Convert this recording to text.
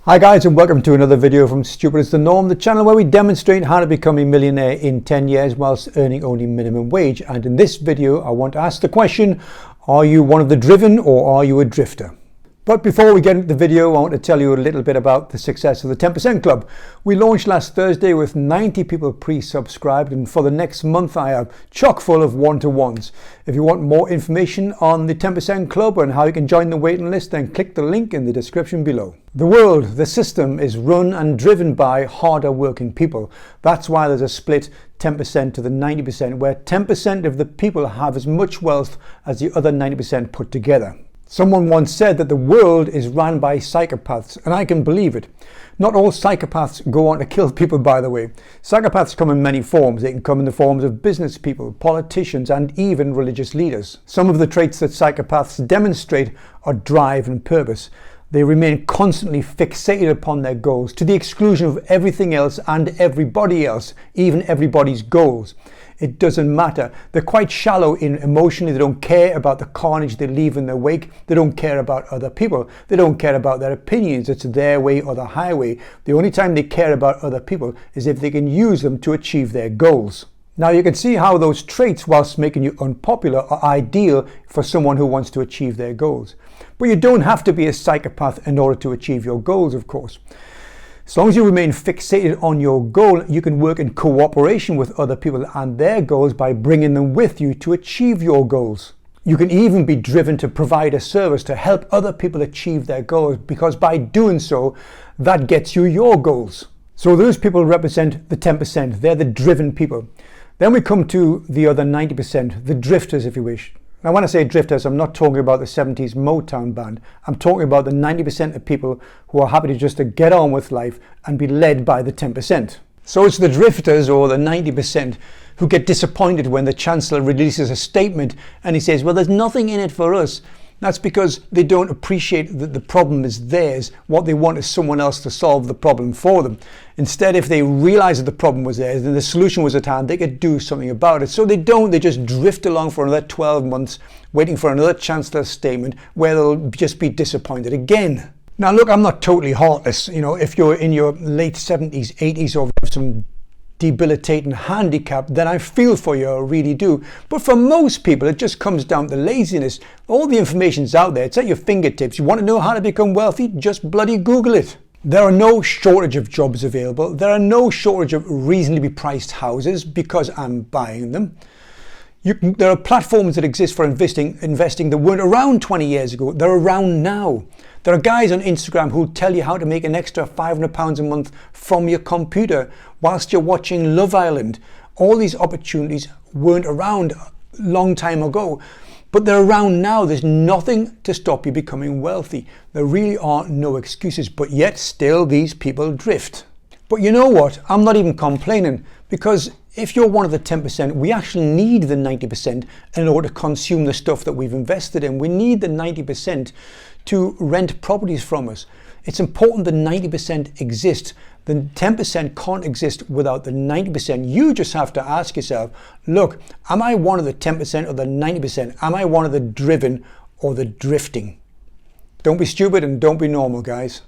Hi guys, and welcome to another video from Stupid is the Norm, the channel where we demonstrate how to become a millionaire in 10 years whilst earning only minimum wage. And in this video I want to ask the question, are you one of the driven or are you a drifter? But before we get into the video, I want to tell you a little bit about the success of the 10% Club. We launched last Thursday with 90 people pre-subscribed, and for the next month I have chock full of one-to-ones. If you want more information on the 10% Club and how you can join the waiting list, then click the link in the description below. The world, the system, is run and driven by harder working people. That's why there's a split 10% to the 90%, where 10% of the people have as much wealth as the other 90% put together. Someone once said that the world is run by psychopaths, and I can believe it. Not all psychopaths go on to kill people, by the way. Psychopaths come in many forms. They can come in the forms of business people, politicians, and even religious leaders. Some of the traits that psychopaths demonstrate are drive and purpose. They remain constantly fixated upon their goals to the exclusion of everything else and everybody else, even everybody's goals. It doesn't matter. They're quite shallow emotionally. They don't care about the carnage they leave in their wake. They don't care about other people. They don't care about their opinions. It's their way or the highway. The only time they care about other people is if they can use them to achieve their goals. Now you can see how those traits, whilst making you unpopular, are ideal for someone who wants to achieve their goals. But you don't have to be a psychopath in order to achieve your goals, of course. As long as you remain fixated on your goal, you can work in cooperation with other people and their goals by bringing them with you to achieve your goals. You can even be driven to provide a service to help other people achieve their goals, because by doing so, that gets you your goals. So those people represent the 10%. They're the driven people. Then we come to the other 90%, the drifters, if you wish. Now, when I say drifters, I'm not talking about the 70s Motown band. I'm talking about the 90% of people who are happy to just to get on with life and be led by the 10%. So it's the drifters, or the 90%, who get disappointed when the Chancellor releases a statement and he says, well, there's nothing in it for us. That's because they don't appreciate that the problem is theirs. What they want is someone else to solve the problem for them. Instead, if they realize that the problem was theirs and the solution was at hand, they could do something about it. So they don't, they just drift along for another 12 months, waiting for another Chancellor's statement where they'll just be disappointed again. Now look, I'm not totally heartless. You know, if you're in your late 70s, 80s, or have some debilitating handicap, then I feel for you, I really do. But for most people, it just comes down to laziness. All the information's out there, it's at your fingertips. You want to know how to become wealthy? Just bloody Google it. There are no shortage of jobs available. There are no shortage of reasonably priced houses because I'm buying them. There are platforms that exist for investing that weren't around 20 years ago. They're around now. There are guys on Instagram who tell you how to make an extra £500 a month from your computer whilst you're watching Love Island. All these opportunities weren't around a long time ago, but they're around now. There's nothing to stop you becoming wealthy. There really are no excuses, but yet still these people drift. But you know what? I'm not even complaining, because if you're one of the 10%, we actually need the 90% in order to consume the stuff that we've invested in. We need the 90% to rent properties from us. It's important the 90% exists. The 10% can't exist without the 90%. You just have to ask yourself, look, am I one of the 10% or the 90%? Am I one of the driven or the drifting? Don't be stupid and don't be normal, guys.